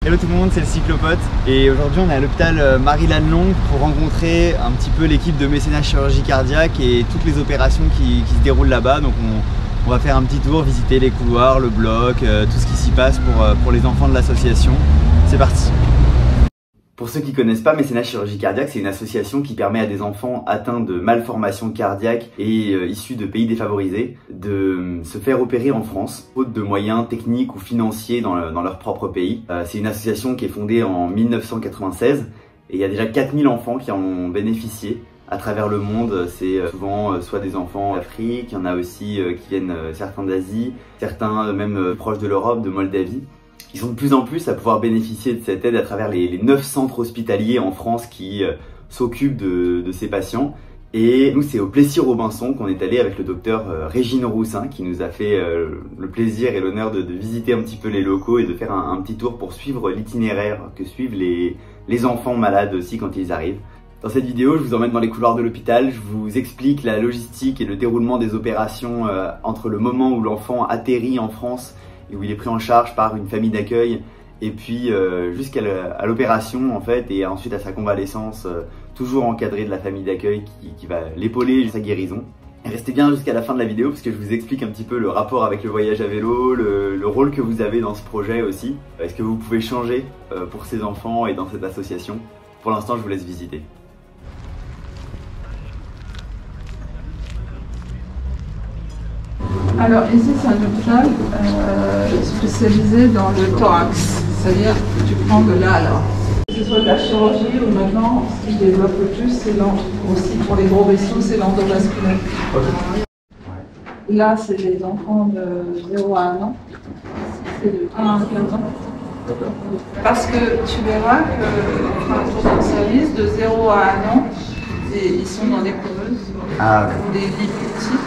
Hello tout le monde, c'est le Cyclopote et aujourd'hui on est à l'hôpital Marie-Lannelongue pour rencontrer un petit peu l'équipe de mécénat chirurgie cardiaque et toutes les opérations qui se déroulent là-bas. Donc on va faire un petit tour, visiter les couloirs, le bloc, tout ce qui s'y passe pour les enfants de l'association. C'est parti! Pour ceux qui ne connaissent pas, Mécénat Chirurgie Cardiaque, c'est une association qui permet à des enfants atteints de malformations cardiaques et issus de pays défavorisés de se faire opérer en France, faute de moyens techniques ou financiers dans leur propre pays. C'est une association qui est fondée en 1996 et il y a déjà 4000 enfants qui en ont bénéficié à travers le monde. C'est souvent soit des enfants d'Afrique, il y en a aussi qui viennent certains d'Asie, certains même proches de l'Europe, de Moldavie. Ils sont de plus en plus à pouvoir bénéficier de cette aide à travers les 9 centres hospitaliers en France qui s'occupent de ces patients. Et nous, c'est au Plessis-Robinson qu'on est allé avec le docteur Régine Roussin qui nous a fait le plaisir et l'honneur de visiter un petit peu les locaux et de faire un petit tour pour suivre l'itinéraire que suivent les enfants malades aussi quand ils arrivent. Dans cette vidéo, je vous emmène dans les couloirs de l'hôpital, je vous explique la logistique et le déroulement des opérations entre le moment où l'enfant atterrit en France et où il est pris en charge par une famille d'accueil et puis jusqu'à l'opération en fait et ensuite à sa convalescence, toujours encadré de la famille d'accueil qui va l'épauler jusqu'à sa guérison. Et restez bien jusqu'à la fin de la vidéo parce que je vous explique un petit peu le rapport avec le voyage à vélo, le rôle que vous avez dans ce projet aussi, ce que vous pouvez changer pour ces enfants et dans cette association. Pour l'instant, je vous laisse visiter. Alors ici c'est un hôpital spécialisé dans le thorax, c'est-à-dire que tu prends de là à là. Que ce soit de la chirurgie ou maintenant, ce qui développe le plus, c'est aussi pour les gros vaisseaux, c'est l'endovasculaire. Là c'est les enfants de 0 à 1 an, c'est de 1 à 15 ans. Parce que tu verras que dans ton service, de 0 à 1 an, ils sont dans des couveuses ou des lits petits.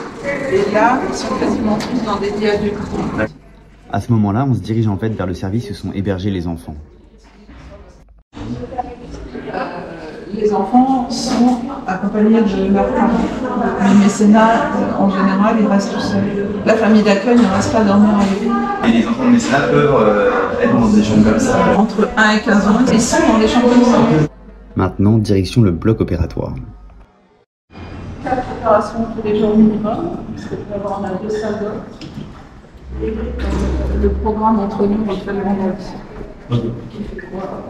Et là, ils sont quasiment tous dans des viaducs. À ce moment-là, on se dirige en fait vers le service où sont hébergés les enfants. Les enfants sont accompagnés de leurs parents. Les mécénats, en général, ils restent tout seuls. La famille d'accueil ne reste pas dormir avec eux. Et les enfants de mécénat peuvent être dans des chambres comme ça. Entre 1 et 15 ans, ils sont dans des chambres comme ça. Maintenant, direction le bloc opératoire. 4 opérations tous les jours minimum, parce que on a 2 salles d'op. Et le programme entre nous, on fait le vendredi.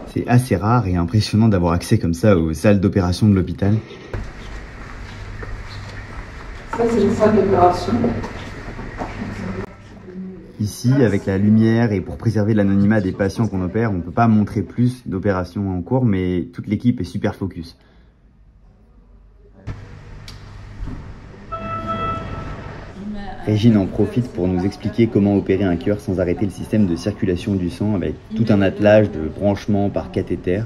C'est assez rare et impressionnant d'avoir accès comme ça aux salles d'opération de l'hôpital. Ça, c'est les salles d'opération. Ici, avec la lumière et pour préserver l'anonymat des patients qu'on opère, on ne peut pas montrer plus d'opérations en cours, mais toute l'équipe est super focus. Régine en profite pour nous expliquer comment opérer un cœur sans arrêter le système de circulation du sang avec tout un attelage de branchements par cathéter.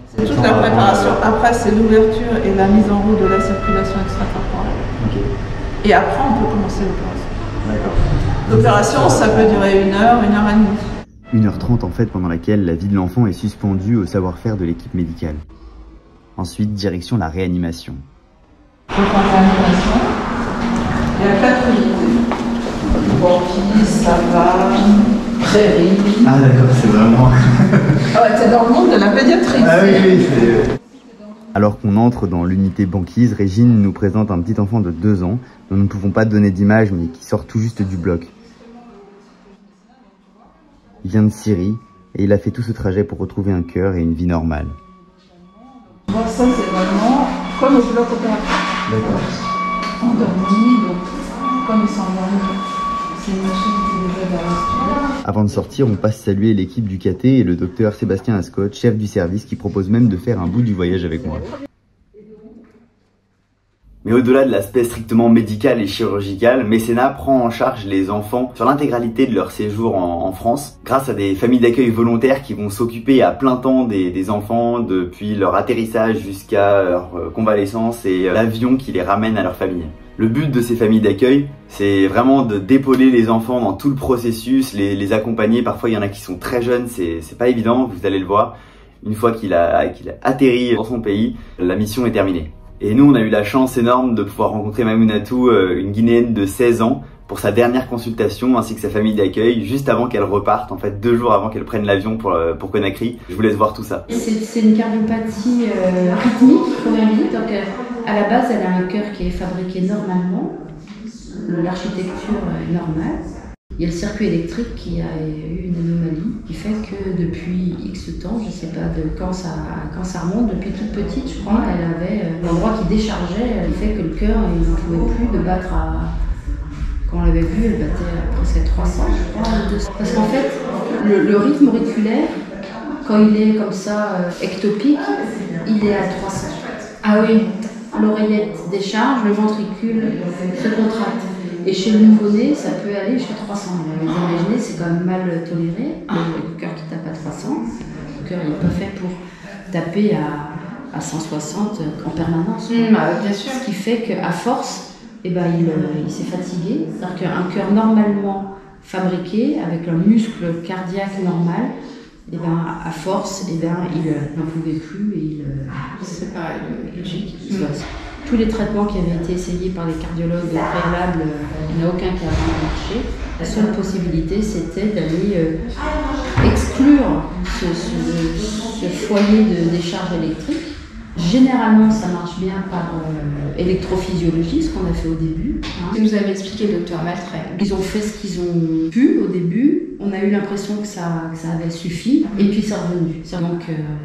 C'est toute la préparation. Après, c'est l'ouverture et la mise en route de la circulation extracorporelle. Okay. Et après, on peut commencer l'opération. L'opération, ça peut durer 1 heure, 1 heure et demie. 1h30 en fait, pendant laquelle la vie de l'enfant est suspendue au savoir-faire de l'équipe médicale. Ensuite, direction la réanimation. Donc en réanimation, il y a 4 unités. Banquise, savane, prairie. Ah d'accord, c'est vraiment... Ah ouais, t'es dans le monde de la pédiatrie. Ah oui, oui, c'est... Alors qu'on entre dans l'unité banquise, Régine nous présente un petit enfant de 2 ans, dont nous ne pouvons pas donner d'image, mais qui sort tout juste du bloc. Il vient de Syrie, et il a fait tout ce trajet pour retrouver un cœur et une vie normale. Bon, ça c'est vraiment comme au bloc opératoire. D'accord. Endormi, donc comme ils sont endormis, c'est une machine qui les aide à respirer. Avant de sortir, on passe saluer l'équipe du KT et le docteur Sébastien Ascot, chef du service, qui propose même de faire un bout du voyage avec moi. Mais au-delà de l'aspect strictement médical et chirurgical, Mécénat prend en charge les enfants sur l'intégralité de leur séjour en France, grâce à des familles d'accueil volontaires qui vont s'occuper à plein temps des enfants depuis leur atterrissage jusqu'à leur convalescence et l'avion qui les ramène à leur famille. Le but de ces familles d'accueil, c'est vraiment d'épauler les enfants dans tout le processus, les accompagner. Parfois, il y en a qui sont très jeunes, c'est pas évident, vous allez le voir. Une fois qu'il a atterri dans son pays, la mission est terminée. Et nous, on a eu la chance énorme de pouvoir rencontrer Mamounatou, une Guinéenne de 16 ans, pour sa dernière consultation ainsi que sa famille d'accueil, juste avant qu'elle reparte, en fait 2 jours avant qu'elle prenne l'avion pour Conakry. Je vous laisse voir tout ça. C'est une cardiopathie rythmique, première visite. Donc à la base, elle a un cœur qui est fabriqué normalement, l'architecture est normale. Il y a le circuit électrique qui a eu une anomalie, qui fait que depuis X temps, je ne sais pas de quand ça remonte, depuis toute petite, je crois, elle avait l'endroit qui déchargeait, qui fait que le cœur il n'en pouvait plus de battre à... Quand on l'avait vu, elle battait à presque 300, je crois, 200. Parce qu'en fait, le rythme auriculaire, quand il est comme ça ectopique, il est à 300. Ah oui, l'oreillette décharge, le ventricule se contracte. Et chez le nouveau-né, ça peut aller jusqu'à 300. Vous imaginez, c'est quand même mal toléré, le cœur qui tape à 300. Le cœur n'est pas fait pour taper à 160 en permanence. Bien sûr. Ce qui fait qu'à force, il s'est fatigué. C'est-à-dire qu'un cœur normalement fabriqué, avec un muscle cardiaque normal, à force, il n'en pouvait plus et c'est pareil, logique. Tous les traitements qui avaient été essayés par les cardiologues préalables, il n'y en a aucun qui a vraiment marché. La seule possibilité, c'était d'aller exclure ce foyer de décharge électrique. Généralement, ça marche bien par électrophysiologie, ce qu'on a fait au début. Vous nous avez expliqué, docteur Maltrait. Ils ont fait ce qu'ils ont pu au début. On a eu l'impression que ça avait suffi, et puis c'est revenu. Donc,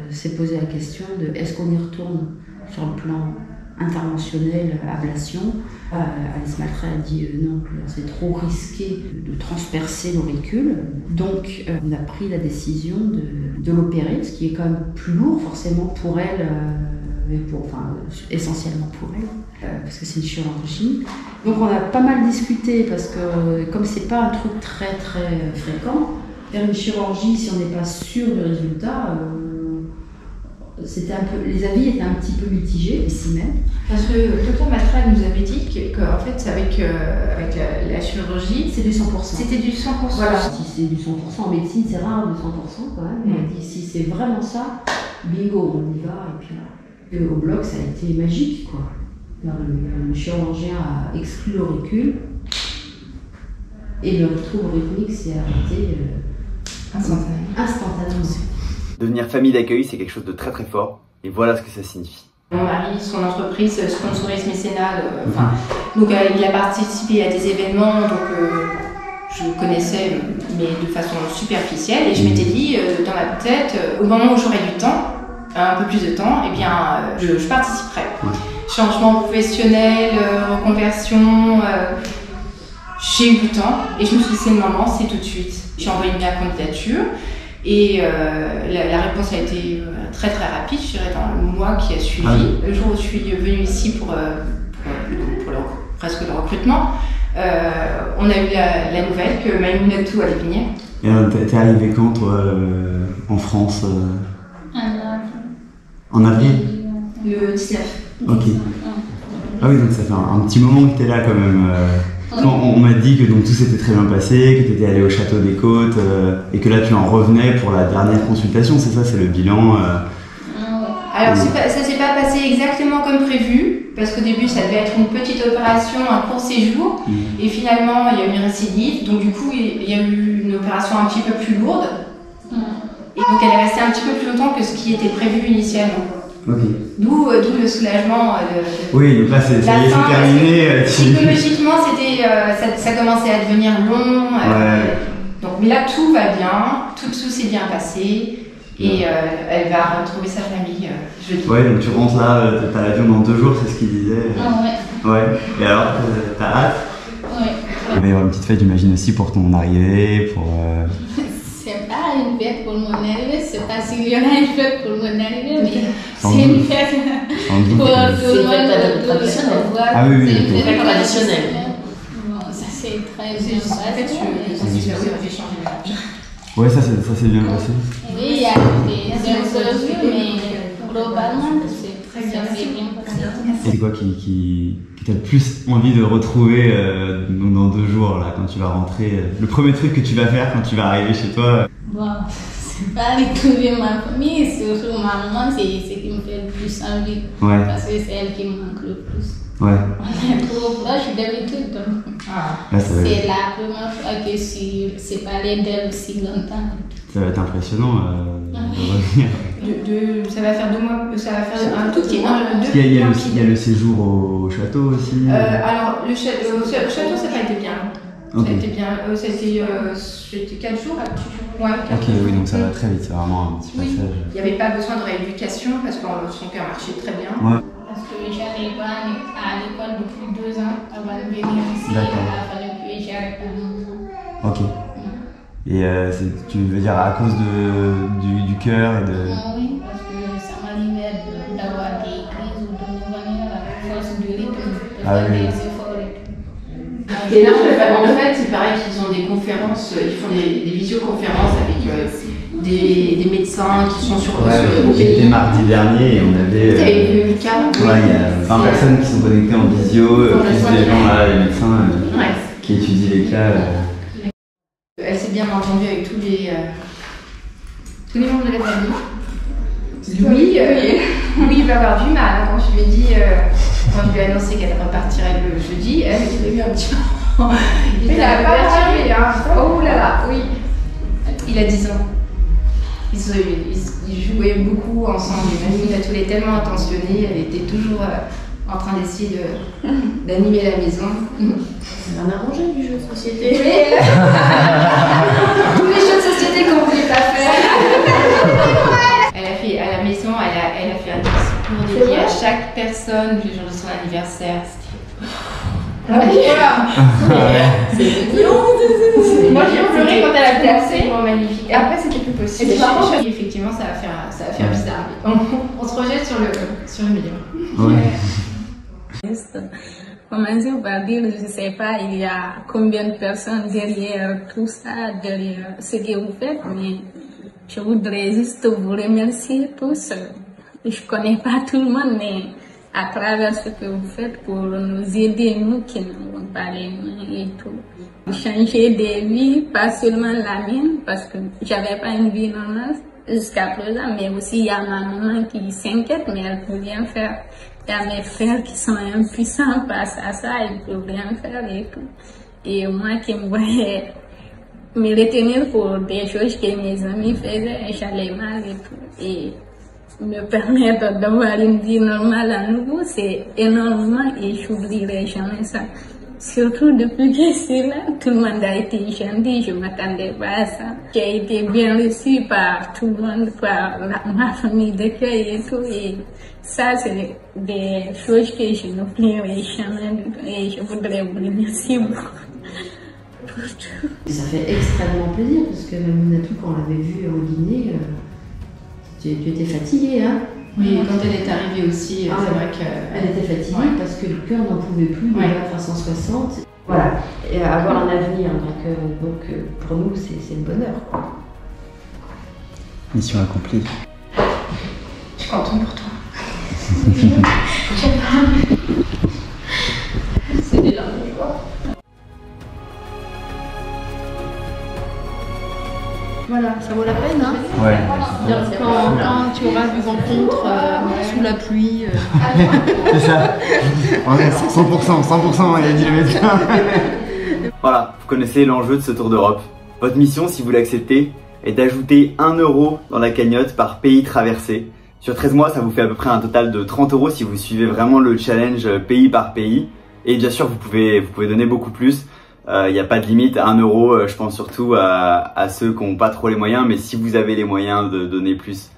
c'est posé la question de est-ce qu'on y retourne sur le plan interventionnel, ablation. Alice Maltrait a dit non, c'est trop risqué de transpercer l'auricule. Donc, on a pris la décision de l'opérer, ce qui est quand même plus lourd forcément pour elle. Essentiellement pour elle, parce que c'est une chirurgie. Donc on a pas mal discuté, parce que comme c'est pas un truc très très fréquent, faire une chirurgie si on n'est pas sûr du résultat, les avis étaient un petit peu mitigés ici même. Parce que le docteur Maltrait nous avait dit qu'en fait avec la chirurgie, c'est du 100%. C'était du 100%. Voilà. Si c'est du 100%, en médecine c'est rare du 100% quand même. Mais on dit si c'est vraiment ça, bingo, on y va et puis là. Au bloc, ça a été magique, quoi. Le chirurgien a exclu l'auricule et le trouble rythmique s'est arrêté instantanément. Devenir famille d'accueil, c'est quelque chose de très très fort, et voilà ce que ça signifie. Mon mari, son entreprise sponsorise mécénat, donc il a participé à des événements, donc je connaissais, mais de façon superficielle, et je m'étais dit dans ma tête, au moment où j'aurai du temps, un peu plus de temps, je participerai. Changement professionnel, reconversion, j'ai eu du temps et je me suis dit c'est le moment, c'est tout de suite. J'ai envoyé ma candidature et la réponse a été très très rapide, je dirais dans le mois qui a suivi. Le jour où je suis venue ici pour presque le recrutement, on a eu la nouvelle que Maïmounatou allait venir. Et t'es arrivée quand toi en France En avril? Le 19. Ok. Ah oui, donc ça fait un petit moment que tu es là quand même. On m'a dit que donc, tout s'était très bien passé, que tu étais allé au Château des Côtes et que là tu en revenais pour la dernière consultation, c'est ça, c'est le bilan Alors ça s'est pas passé exactement comme prévu, parce qu'au début ça devait être une petite opération, un court séjour, et finalement il y a eu une récidive, donc du coup il y a eu une opération un petit peu plus lourde. Et donc elle est restée un petit peu plus longtemps que ce qui était prévu initialement. Okay. D'où le soulagement oui, donc là c'est terminé. Psychologiquement ça commençait à devenir long. Donc, mais là tout va bien, tout s'est bien passé. Et elle va retrouver sa famille jeudi. Ouais, donc tu rentres là, t'as l'avion dans 2 jours, c'est ce qu'il disait. Ouais. Et alors, t'as hâte? Ouais. Il va y avoir une petite fête, j'imagine aussi, pour ton arrivée, pour... C'est pas une fête pour mon arrivée, c'est pas s'il y aura une fête pour mon arrivée, mais c'est une fête pour tout le monde traditionnelle. Ah oui, c'est une fête traditionnelle. Bon, ça c'est très bien passé. Ouais, ça s'est bien passé. Oui, il y a des imprévus, mais globalement, ça s'est bien passé. Et c'est quoi qui t'a le plus envie de retrouver dans 2 jours, là, quand tu vas rentrer? Le premier truc que tu vas faire quand tu vas arriver chez toi? Bon, c'est pas retrouver ma famille, surtout ma maman, c'est ce qui me fait le plus envie. Ouais. Parce que c'est elle qui me manque le plus. Ouais. On est trop proches d'habitude, donc Ouais, ça va être- c'est la première fois que je suis séparée d'elle aussi longtemps. Ça va être impressionnant de revenir. Ça va faire 2 mois, ça va faire un tout petit mois. Parce qu'il y a le séjour au château aussi. Alors, le château, ça n'a pas été bien. Ok. Ça a été bien. C'était 4 jours. Ouais, 4 Ok, jours. oui, donc ça va très vite, c'est vraiment un petit Oui. passage. Il n'y avait pas besoin de rééducation parce que son cœur marchait très bien. Ouais. Parce que j'allais pas à l'école depuis 2 ans avant de venir ici. Il D'accord. a fallu que j'arrête à un moment. Ok. Et tu veux dire à cause du cœur et de... Oui, parce que ça m'arrivait d'avoir des crises ou de revenir à force du rythme, de Ah faire oui. des efforts et tout. Et là, en fait, il paraît qu'ils ont des conférences, ils font des visioconférences avec des médecins qui sont sur au J'étais pays. mardi dernier et on avait... Vous avez vu le cas? Ouais, il y a 20 personnes qui sont connectées en visio, plus des gens là, les médecins Ouais. qui étudient les cas. Elle s'est bien entendue avec tous les membres de la famille. Louis, il va avoir du mal. Hein, quand je lui ai dit, quand je lui ai annoncé qu'elle repartirait le jeudi, elle a eu un petit moment. Il a pas perturbé, hein. Oh là là, oui. Il a 10 ans. Ils jouaient beaucoup ensemble. Imagine, tous les tellement attentionnés. Elle était toujours en train d'essayer d'animer la maison. C'est un arrangé du jeu de société. Tous les jeux de société qu'on ne voulait pas faire. Elle a fait à la maison, elle a fait un discours dédié à chaque personne le jour de son anniversaire. Voilà. C'est mignon. Moi j'ai pleuré quand elle a placé. C'était Magnifique. Après c'était plus possible. Et c'est marrant. Effectivement ça va faire bizarre. On se rejette sur le milieu. Ouais. Comment dire, par dire, je ne sais pas, il y a combien de personnes derrière tout ça, derrière ce que vous faites, mais je voudrais juste vous remercier tous. Je ne connais pas tout le monde, mais à travers ce que vous faites pour nous aider, nous qui n'avons pas les mains et tout. Changer des vies, pas seulement la mienne, parce que j'avais pas une vie normale jusqu'à présent, mais aussi il y a ma maman qui s'inquiète, mais elle peut rien faire. Il y a mes frères qui sont impuissants face à ça, ils ne peuvent rien faire et tout. Et moi qui me voyais me retenir pour des choses que mes amis faisaient, j'allais mal et tout. Et me permettre d'avoir une vie normale à nouveau, c'est énormément et je n'oublierai jamais ça. Surtout depuis que je suis là, tout le monde a été gentil, je ne m'attendais pas à ça. J'ai été bien reçue par tout le monde, par ma famille d'accueil et tout. Et ça, c'est des choses que je n'oublierai jamais. Et je voudrais vous remercier beaucoup. Ça fait extrêmement plaisir parce que même Natou, quand on l'avait vu au dîner, tu étais fatiguée, hein? Oui, quand elle est arrivée aussi, Ah c'est ouais. vrai qu'elle Elle était fatiguée parce que le cœur n'en pouvait plus de Ouais. battre à 160. Voilà, et avoir un avenir. Donc pour nous, c'est le bonheur, quoi. Mission accomplie. Je suis contente pour toi. C'est des larmes de joie. Voilà, ça vaut la peine, hein. Ouais. Quand tu auras des rencontres sous la pluie. C'est ça. 100%, il a dit le médecin. Voilà, vous connaissez l'enjeu de ce Tour d'Europe. Votre mission, si vous l'acceptez, est d'ajouter 1 € dans la cagnotte par pays traversé. Sur 13 mois, ça vous fait à peu près un total de 30 € si vous suivez vraiment le challenge pays par pays. Et bien sûr, vous pouvez donner beaucoup plus. Il n'y a pas de limite à 1 €, je pense surtout à ceux qui n'ont pas trop les moyens, mais si vous avez les moyens de donner plus,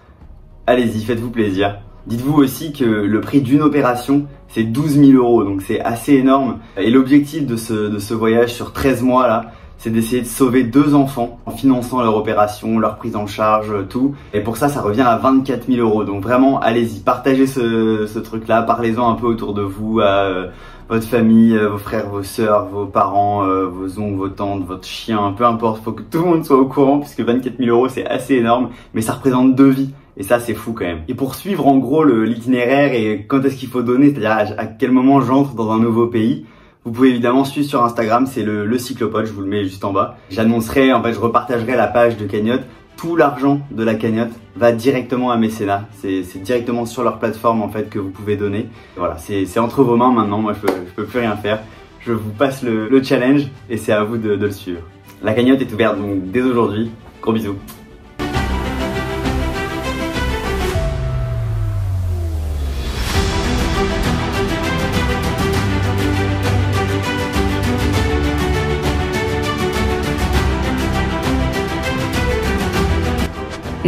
allez-y, faites-vous plaisir. Dites-vous aussi que le prix d'une opération, c'est 12 000 €, donc c'est assez énorme. Et l'objectif de ce voyage sur 13 mois là, c'est d'essayer de sauver 2 enfants en finançant leur opération, leur prise en charge, tout. Et pour ça, ça revient à 24 000 €. Donc vraiment, allez-y, partagez ce truc-là, parlez-en un peu autour de vous, à votre famille, vos frères, vos sœurs, vos parents, vos oncles, vos tantes, votre chien, peu importe. Faut que tout le monde soit au courant, puisque 24 000 € c'est assez énorme, mais ça représente 2 vies. Et ça, c'est fou quand même. Et pour suivre en gros l'itinéraire et quand est-ce qu'il faut donner, c'est-à-dire à quel moment j'entre dans un nouveau pays, vous pouvez évidemment suivre sur Instagram, c'est le cyclopode, je vous le mets juste en bas. J'annoncerai, en fait, je repartagerai la page de cagnotte tout l'argent de la cagnotte va directement à Mécénat. C'est directement sur leur plateforme en fait que vous pouvez donner. Voilà, c'est entre vos mains maintenant, moi je peux plus rien faire. Je vous passe le challenge et c'est à vous de le suivre. La cagnotte est ouverte donc dès aujourd'hui. Gros bisous.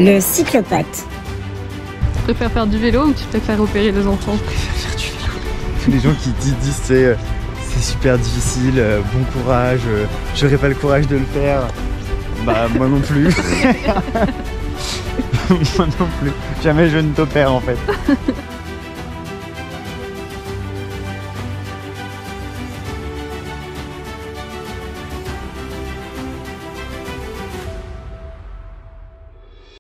Le cyclopathe. Tu préfères faire du vélo ou tu préfères opérer les enfants? Je préfère faire du vélo. Tous les gens qui disent c'est super difficile, bon courage, j'aurais pas le courage de le faire. Bah moi non plus. Moi non plus. Jamais je ne t'opère en fait.